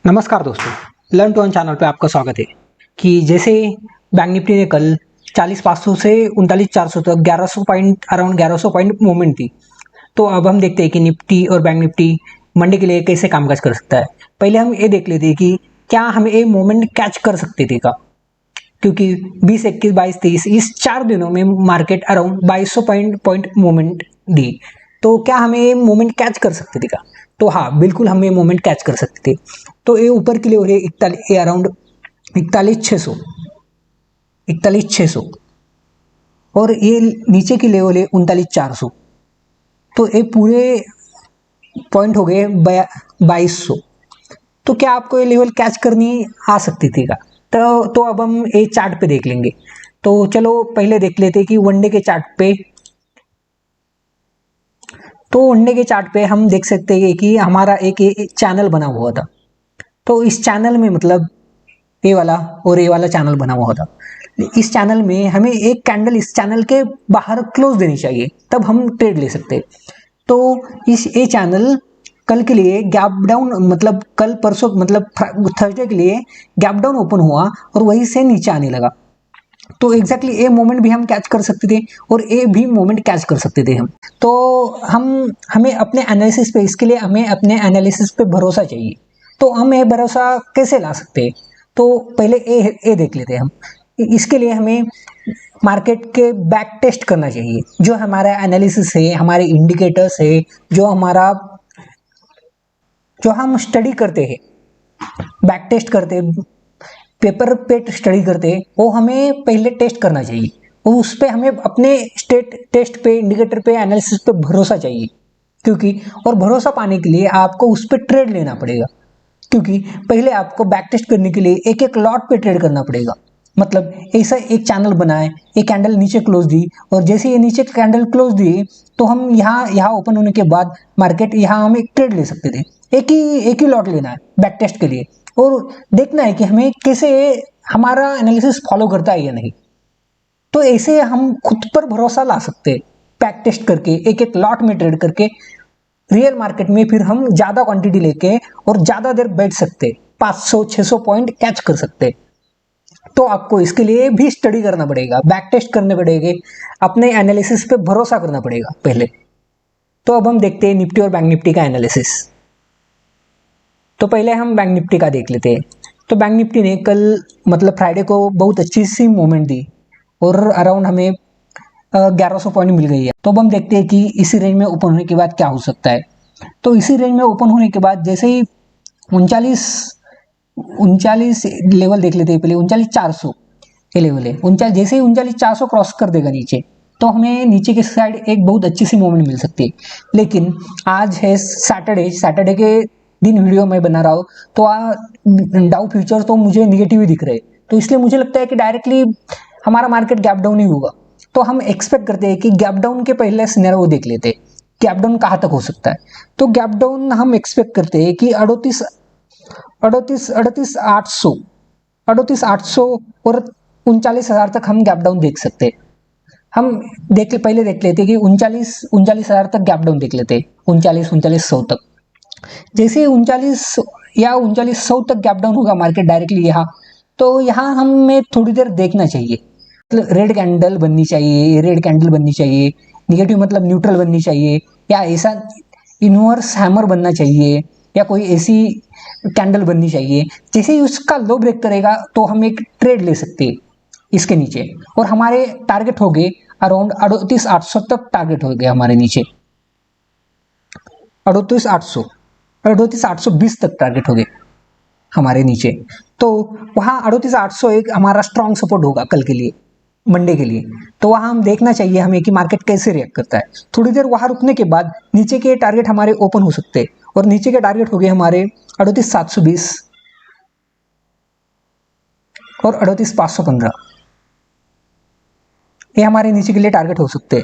नमस्कार दोस्तों, learn to earn channel पे आपका स्वागत है। कि जैसे बैंक निफ्टी ने कल 40,500 से 39,400 तक 1100 पॉइंट अराउंड 1100 पॉइंट मूवमेंट थी। तो अब हम देखते हैं कि निफ्टी और बैंक निफ्टी मंडे के लिए कैसे कामकाज कर सकता है। पहले हम ये देख लेते हैं कि क्या हम ये मूवमेंट कैच कर सकते थे का, क्योंकि 20, 21, 22, 23 इस 4 दिनों में मार्केट अराउंड 2200 पॉइंट मूवमेंट दी। तो क्या हमें ये मूवमेंट कैच कर सकते थे का? तो हाँ, बिल्कुल हम ये मूवमेंट कैच कर सकते थे। तो ये ऊपर के लिए हो रही है 41 अराउंड 41,600 और ये नीचे की लेवल है 39,400। तो ये पूरे पॉइंट हो गए 2200। तो क्या आपको ये लेवल कैच करनी आ सकती थी का? तो अब हम ये चार्ट पे देख लेंगे। तो चलो पहले देख लेते हैं कि वनडे के चार्ट पे। तो वनडे के चार्ट पे हम देख सकते हैं कि हमारा एक चैनल बना हुआ था। तो इस चैनल में मतलब ये वाला और ये वाला चैनल बना हुआ था। इस चैनल में हमें एक कैंडल इस चैनल के बाहर क्लोज देनी चाहिए, तब हम ट्रेड ले सकते हैं। तो इस ये चैनल कल के लिए गैप डाउन, मतलब कल परसों मतलब थर्सडे के लिए गैप डाउन ओपन हुआ और वहीं से नीचे आने लगा। तो एग्जैक्टली ये मोमेंट भी हम कैच कर सकते थे और ये भी मोमेंट कैच कर सकते थे हम। तो हमें अपने एनालिसिस पे, इसके लिए हमें अपने एनालिसिस पे भरोसा चाहिए। तो हम ये भरोसा कैसे ला सकते हैं? तो पहले ए देख लेते हैं हम। इसके लिए हमें मार्केट के बैक टेस्ट करना चाहिए। जो हमारा एनालिसिस है, हमारे इंडिकेटर्स है, जो हम स्टडी करते हैं, बैक टेस्ट करते हैं, पेपर पे स्टडी करते हैं, वो हमें पहले टेस्ट करना चाहिए। और उस पर हमें अपने टेस्ट पे, इंडिकेटर पे, एनालिसिस पे भरोसा चाहिए। क्योंकि और भरोसा पाने के लिए आपको उस पर ट्रेड लेना पड़ेगा। क्योंकि पहले आपको बैक टेस्ट करने के लिए एक एक लॉट पे ट्रेड करना पड़ेगा। मतलब ऐसा एक चैनल बनाए, एक कैंडल नीचे क्लोज दी और जैसे ये नीचे कैंडल क्लोज दी तो हम यहाँ ओपन होने के बाद मार्केट यहाँ हम एक ट्रेड ले सकते थे। एक ही लॉट लेना है बैक टेस्ट के लिए और देखना है कि हमें कैसे हमारा एनालिसिस फॉलो करता है या नहीं। तो ऐसे हम खुद पर भरोसा ला सकते हैं, बैक टेस्ट करके, एक एक लॉट में ट्रेड करके। रियल मार्केट में फिर हम ज्यादा क्वांटिटी लेके और ज्यादा देर बैठ सकते, 500-600 पॉइंट कैच कर सकते। तो आपको इसके लिए भी स्टडी करना पड़ेगा, बैक टेस्ट करने पड़ेंगे, अपने एनालिसिस पे भरोसा करना पड़ेगा पहले। तो अब हम देखते हैं निफ्टी और बैंक निफ्टी का एनालिसिस। तो पहले हम बैंक निफ्टी का देख लेते हैं। तो बैंक निफ्टी ने कल मतलब फ्राइडे को बहुत अच्छी सी मूवमेंट दी और अराउंड हमें 1100 पॉइंट मिल गई है। तो अब हम देखते हैं कि इसी रेंज में ओपन होने के बाद क्या हो सकता है। तो इसी रेंज में ओपन होने के बाद जैसे ही 39 लेवल देख लेते हैं पहले। 39,400 ये लेवल है। 39 जैसे ही 39,400 क्रॉस कर देगा नीचे, तो हमें नीचे की साइड एक बहुत अच्छी सी मूवमेंट मिल सकती है। लेकिन आज है सैटरडे के दिन वीडियो मैं बना रहा हूँ, तो डाउ फ्यूचर तो मुझे निगेटिव ही दिख रहे हैं। तो इसलिए मुझे लगता है कि डायरेक्टली हमारा मार्केट गैप डाउन ही होगा। तो हम एक्सपेक्ट करते हैं कि गैप डाउन के पहले सिनेरियो देख लेते हैं, गैप डाउन कहाँ तक हो सकता है। तो गैप डाउन हम एक्सपेक्ट करते हैं कि 38,800 और 39,000 तक हम गैप डाउन देख सकते हैं। हम पहले देख लेते हैं कि 39,000 तक गैप डाउन देख लेते हैं। 39,100 तक, जैसे 39 या 39,100 तक गैप डाउन होगा मार्केट डायरेक्टली यहाँ, तो यहाँ हमें थोड़ी देर देखना चाहिए। मतलब रेड कैंडल बननी चाहिए, निगेटिव मतलब न्यूट्रल बननी चाहिए, या ऐसा इनवर्स हैमर बनना चाहिए, या कोई ऐसी कैंडल बननी चाहिए। जैसे ही उसका लो ब्रेक करेगा तो हम एक ट्रेड ले सकते हैं इसके नीचे। और हमारे टारगेट हो गए अराउंड 38,800 तक टारगेट हो गया हमारे नीचे। 38,820 तक टारगेट हो गए हमारे नीचे। तो वहाँ 38,800 एक हमारा स्ट्रॉन्ग सपोर्ट होगा कल के लिए, मंडे के लिए। तो वहाँ हम देखना चाहिए हमें कि मार्केट कैसे रिएक्ट करता है। थोड़ी देर वहाँ रुकने के बाद नीचे के टारगेट हमारे ओपन हो सकते हैं। और नीचे के टारगेट हो गए हमारे 38,720 और 38,515, ये हमारे नीचे के लिए टारगेट हो सकते हैं।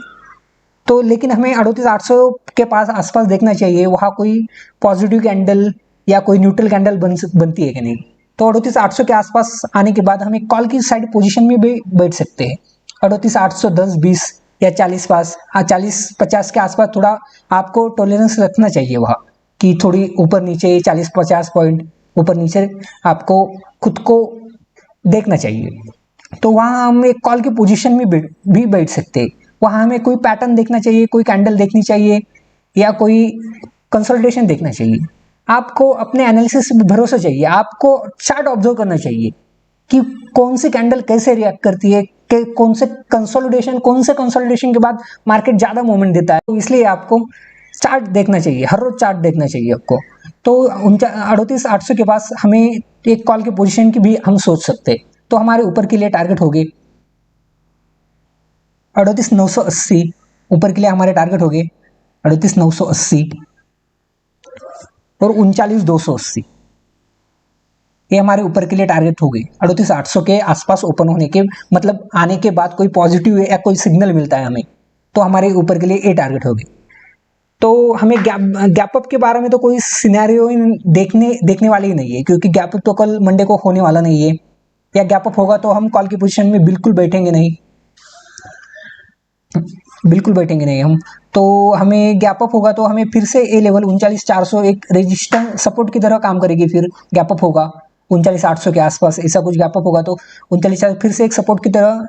तो लेकिन हमें 38,800 के पास आसपास देखना चाहिए, वहाँ कोई पॉजिटिव कैंडल या कोई न्यूट्रल कैंडल बनती है कि नहीं। तो 38,800 के आसपास आने के बाद हमें कॉल की साइड पोजीशन में भी बैठ सकते हैं। 38,810, 20 या 40 पास, 40-50 के आसपास थोड़ा आपको टॉलरेंस रखना चाहिए वहाँ, कि थोड़ी ऊपर नीचे 40-50 पॉइंट ऊपर नीचे आपको खुद को देखना चाहिए। तो वहाँ हम एक कॉल की पोजीशन में भी बैठ सकते हैं। वहाँ हमें कोई पैटर्न देखना चाहिए, कोई कैंडल देखनी चाहिए या कोई कंसोलिडेशन देखना चाहिए। आपको अपने एनालिसिस पे भरोसा चाहिए, आपको चार्ट ऑब्जर्व करना चाहिए कि कौन सी कैंडल कैसे रिएक्ट करती है, कि कौन से कंसोलिडेशन के बाद मार्केट ज़्यादा मूवमेंट देता है। तो इसलिए आपको चार्ट देखना चाहिए, हर रोज चार्ट देखना चाहिए आपको। तो 38,800 के पास हमें एक कॉल की पोजीशन की भी हम सोच सकते हैं। तो हमारे ऊपर के लिए टारगेट हो गए 38,980, ऊपर के लिए हमारे टारगेट हो गए 38,980 और 39,280, ये हमारे ऊपर के लिए टारगेट हो गई। 38,800 के आसपास ओपन होने के मतलब आने के बाद कोई पॉजिटिव या कोई सिग्नल मिलता है हमें, तो हमारे ऊपर के लिए ये टारगेट हो गई। तो हमें गैप अप के बारे में तो कोई सिनेरियो देखने वाली ही नहीं है, क्योंकि गैप अप तो कल मंडे को होने वाला नहीं है, या गैप अप होगा तो हम कॉल की पोजीशन में बिल्कुल बैठेंगे नहीं, बिल्कुल बैठेंगे नहीं हम। तो हमें गैप अप होगा तो हमें फिर से ए लेवल 39,400 एक रेजिस्टेंस सपोर्ट की तरह काम करेगी। फिर गैप अप होगा 39,800 के आसपास, ऐसा कुछ गैप अप होगा तो 39,400 फिर से एक सपोर्ट की तरह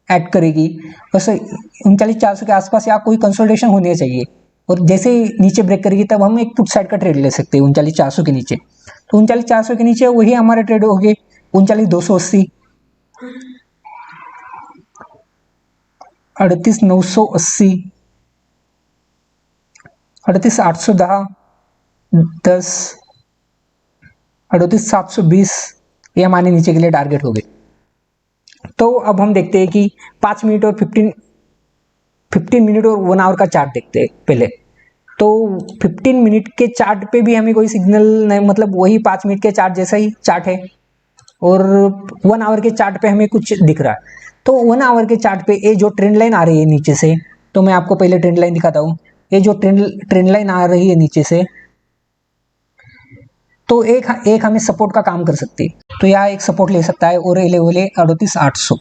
ऐड करेगी। बस 39,400 के आसपास या कोई कंसोलिडेशन होनी चाहिए, और जैसे ही नीचे ब्रेक करेगी तब हम एक पुट साइड का ट्रेड ले सकते हैं 39,400 के नीचे। तो 39,400 के नीचे वही हमारे ट्रेड हो गए 39,280, 38,980, 38,810, 10, 38,720, ये हमारे नीचे के लिए टारगेट हो गए। तो अब हम देखते हैं कि 5 मिनट और 15 मिनट और 1 आवर का चार्ट देखते हैं पहले। तो 15 मिनट के चार्ट पे भी हमें कोई सिग्नल नहीं, मतलब वही 5 मिनट के चार्ट जैसा ही चार्ट है, और 1 आवर के चार्ट पे हमें कुछ दिख रहा है। तो 1 आवर के चार्ट पे ये जो ट्रेंड लाइन आ रही है नीचे से, तो मैं आपको पहले ट्रेंड लाइन दिखाता हूँ। ये जो ट्रेंड लाइन आ रही है नीचे से, तो एक हमें सपोर्ट का काम कर सकती है। तो यहाँ एक सपोर्ट ले सकता है, और ये लेवल है 38,800,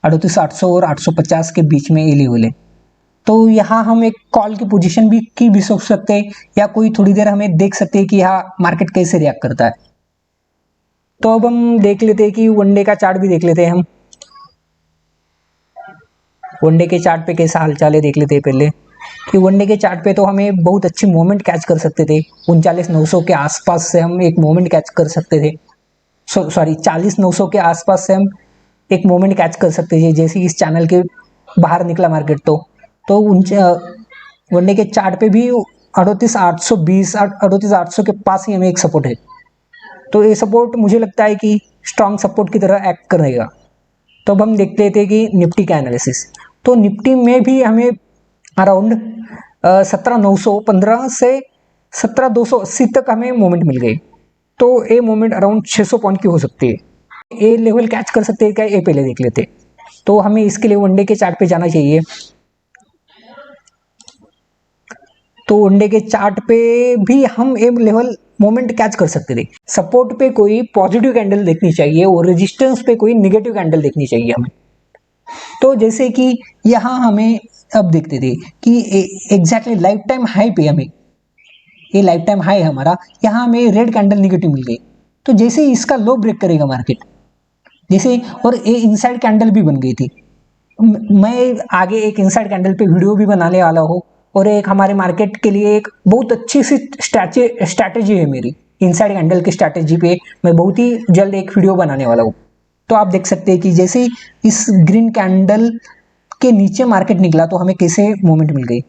38,800 और 850 के बीच में ये लेवल है। तो यहाँ हम एक कॉल की पोजीशन भी सोच सकते हैं, या कोई थोड़ी देर हमें देख सकते हैं कि यहाँ मार्केट कैसे रिएक्ट करता है। तो अब हम देख लेते हैं कि वनडे का चार्ट भी देख लेते हैं हम। वनडे के चार्ट पे कैसा हालचाल है देख लेते हैं पहले। कि वनडे के चार्ट पे तो हमें बहुत अच्छी मोमेंट कैच कर सकते थे, 39,900 के आसपास से हम एक मोमेंट कैच कर सकते थे। सॉरी 40,900 के आसपास से हम एक मोमेंट कैच कर सकते थे, जैसे इस चैनल के बाहर निकला मार्केट। तो वनडे के चार्ट पे भी 38,820, 38,800 के पास ही हमें एक सपोर्ट है। तो ये सपोर्ट मुझे लगता है कि स्ट्रॉन्ग सपोर्ट की तरह एक्ट करेगा। तो अब हम देखते थे कि निफ्टी का एनालिसिस। तो निफ्टी में भी हमें अराउंड 17,915 से 17,280 तक हमें मोमेंट मिल गई। तो ये मोमेंट अराउंड 600 पॉइंट की हो सकती है। ये लेवल कैच कर सकते हैं क्या, ये पहले देख लेते। तो हमें इसके लिए वनडे के चार्ट पे जाना चाहिए। तो वनडे के चार्ट पे भी हम एक लेवल मोमेंट कैच कर सकते थे। सपोर्ट पे कोई पॉजिटिव कैंडल देखनी चाहिए और रेजिस्टेंस पे कोई नेगेटिव कैंडल देखनी चाहिए हमें। तो जैसे कि यहाँ हमें अब देखते थे कि एग्जैक्टली लाइफ टाइम हाई पे हमें, ये लाइफ टाइम हाई है हमारा, यहाँ हमें रेड कैंडल नेगेटिव मिल गई। तो जैसे ही इसका लो ब्रेक करेगा मार्केट, जैसे, और ये इनसाइड कैंडल भी बन गई थी। मैं आगे एक इनसाइड कैंडल पे वीडियो भी बनाने वाला हूँ, और एक हमारे मार्केट के लिए एक बहुत अच्छी सी स्ट्रैटेजी है मेरी। इनसाइड कैंडल की स्ट्रैटेजी पे मैं बहुत ही जल्द एक वीडियो बनाने वाला हूँ। तो आप देख सकते हैं कि जैसे इस ग्रीन कैंडल के नीचे मार्केट निकला तो हमें कैसे मूवमेंट मिल गई।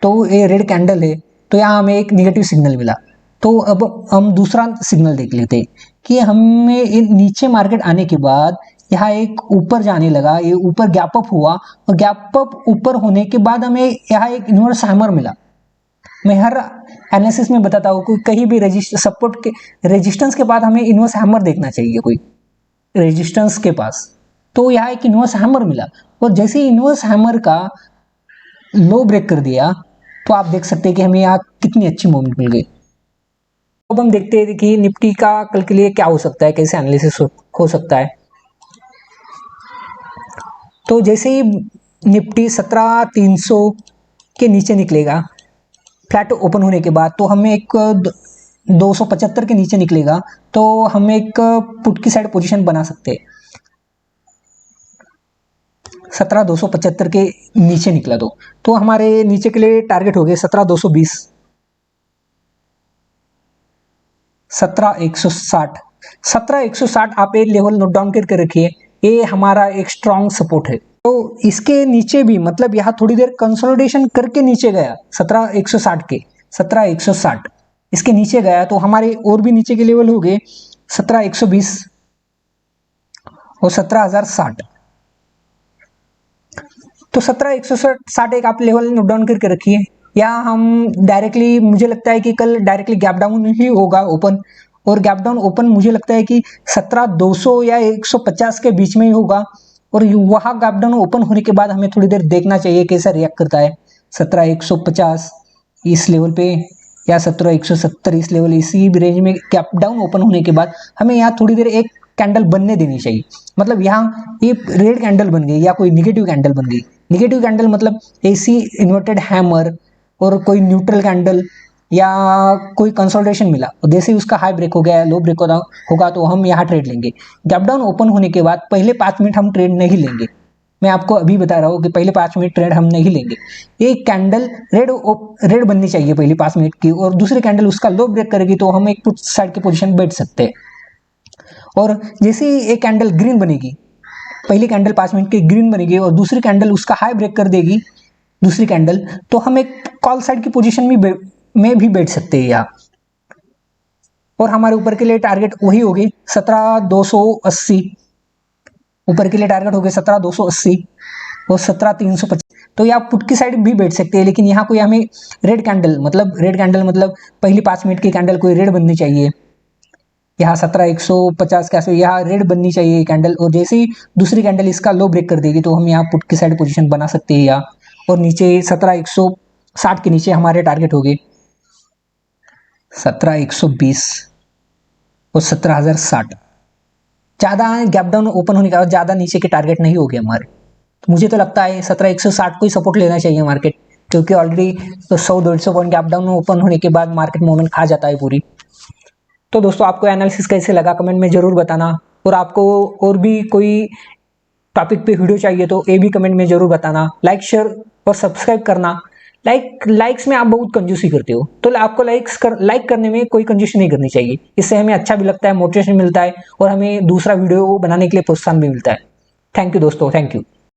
तो ये रेड कैंडल है, तो यहाँ हमें एक निगेटिव सिग्नल मिला। तो अब हम दूसरा सिग्नल देख लेते हैं कि हमें नीचे मार्केट आने के बाद यहाँ एक ऊपर जाने लगा, ये ऊपर गैप अप हुआ, और गैप अप ऊपर होने के बाद हमें यहाँ एक इनवर्स हैमर मिला। मैं हर एनालिसिस में बताता हूँ कि कहीं भी सपोर्ट के रेजिस्टेंस के बाद हमें इनवर्स हैमर देखना चाहिए, कोई रेजिस्टेंस के पास। तो यहाँ एक इनवर्स हैमर मिला, और जैसे ही इनवर्स हैमर का लो ब्रेक कर दिया, तो आप देख सकते हैं कि हमें यहाँ कितनी अच्छी मूवमेंट मिल गई। अब हम देखते हैं कि निफ्टी का कल के लिए क्या हो सकता है, कैसे एनालिसिस हो सकता है। तो जैसे ही निफ्टी 17,300 के नीचे निकलेगा, फ्लैट ओपन होने के बाद तो हमें एक 275 के नीचे निकलेगा तो हम एक पुट की साइड पोजीशन बना सकते हैं। 17,275 के नीचे निकला तो हमारे नीचे के लिए टारगेट हो गए 17,220, 17,160। 17,160 आप एक लेवल नोट डाउन करके रखिए, ये हमारा एक स्ट्रॉन्ग सपोर्ट है। तो इसके नीचे भी मतलब यहाँ थोड़ी देर कंसोलिडेशन करके नीचे गया 17,160 के, 17,160 इसके नीचे गया तो हमारे और भी नीचे के लेवल हो गए 17,120 और 17,060। तो 17,160 एक आप लेवल नोट डाउन करके रखिए। या हम डायरेक्टली, मुझे लगता है कि कल डायरेक्टली गैप डाउन ही होगा ओपन, और गैप डाउन ओपन मुझे लगता है कि 17,200 या 150 के बीच में ही होगा। और वहां गैप डाउन ओपन होने के बाद हमें थोड़ी देर देखना चाहिए कैसा रिएक्ट करता है। 17,150 इस लेवल पे या 17,170 इस लेवल, इसी रेंज में गैप डाउन ओपन होने के बाद हमें यहाँ थोड़ी देर एक कैंडल बनने देनी चाहिए। मतलब यहाँ ये रेड कैंडल बन गई या कोई निगेटिव कैंडल बन गई। निगेटिव कैंडल मतलब ऐसी इन्वर्टेड हैमर और कोई न्यूट्रल कैंडल या कोई कंसोलिडेशन मिला और जैसे ही उसका हाई ब्रेक हो गया, लो ब्रेक होगा तो हम यहाँ ट्रेड लेंगे। गैप डाउन ओपन होने के बाद पहले 5 मिनट हम ट्रेड नहीं लेंगे। मैं आपको अभी बता रहा हूँ कि पहले 5 मिनट ट्रेड हम नहीं लेंगे। एक कैंडल रेड बननी चाहिए पहले 5 मिनट की, और दूसरी कैंडल उसका लो ब्रेक करेगी तो हम एक पुट साइड की पोजीशन बैठ सकते हैं। और जैसे ही एक कैंडल ग्रीन बनेगी, पहली कैंडल 5 मिनट की ग्रीन बनेगी और दूसरी कैंडल उसका हाई ब्रेक कर देगी दूसरी कैंडल, तो हम एक कॉल साइड की पोजीशन में भी बैठ सकते हैं यहाँ। और हमारे ऊपर के लिए टारगेट वही हो गई 17,280, ऊपर के लिए टारगेट हो गए 17,280 और 17,350। तो यहाँ पुट की साइड भी बैठ सकते हैं, लेकिन यहाँ कोई हमें रेड कैंडल मतलब पहली 5 मिनट की कैंडल कोई रेड बननी चाहिए। यहाँ 17,150 के आसपास यहाँ रेड बननी चाहिए कैंडल, और जैसे ही दूसरी कैंडल इसका लो ब्रेक कर देगी तो हम यहाँ पुट की साइड पोजीशन बना सकते हैं यहाँ। और नीचे 17,160 के नीचे हमारे टारगेट हो गए 17,120 और 17,060। ज़्यादा गैप डाउन ओपन होने के बाद ज़्यादा नीचे के टारगेट नहीं हो गए हमारे। तो मुझे तो लगता है 17,160 को ही सपोर्ट लेना चाहिए मार्केट, क्योंकि ऑलरेडी तो 100-150 पॉइंट गैप डाउन ओपन होने के बाद मार्केट मूवमेंट खा जाता है पूरी। तो दोस्तों आपको एनालिसिस कैसे लगा कमेंट में जरूर बताना, और आपको और भी कोई टॉपिक पे वीडियो चाहिए तो ये भी कमेंट में जरूर बताना। लाइक शेयर और सब्सक्राइब करना। लाइक्स में आप बहुत कंजूसी करते हो, तो आपको लाइक करने में कोई कंजूसी नहीं करनी चाहिए। इससे हमें अच्छा भी लगता है, मोटिवेशन मिलता है और हमें दूसरा वीडियो बनाने के लिए प्रोत्साहन भी मिलता है। थैंक यू दोस्तों, थैंक यू।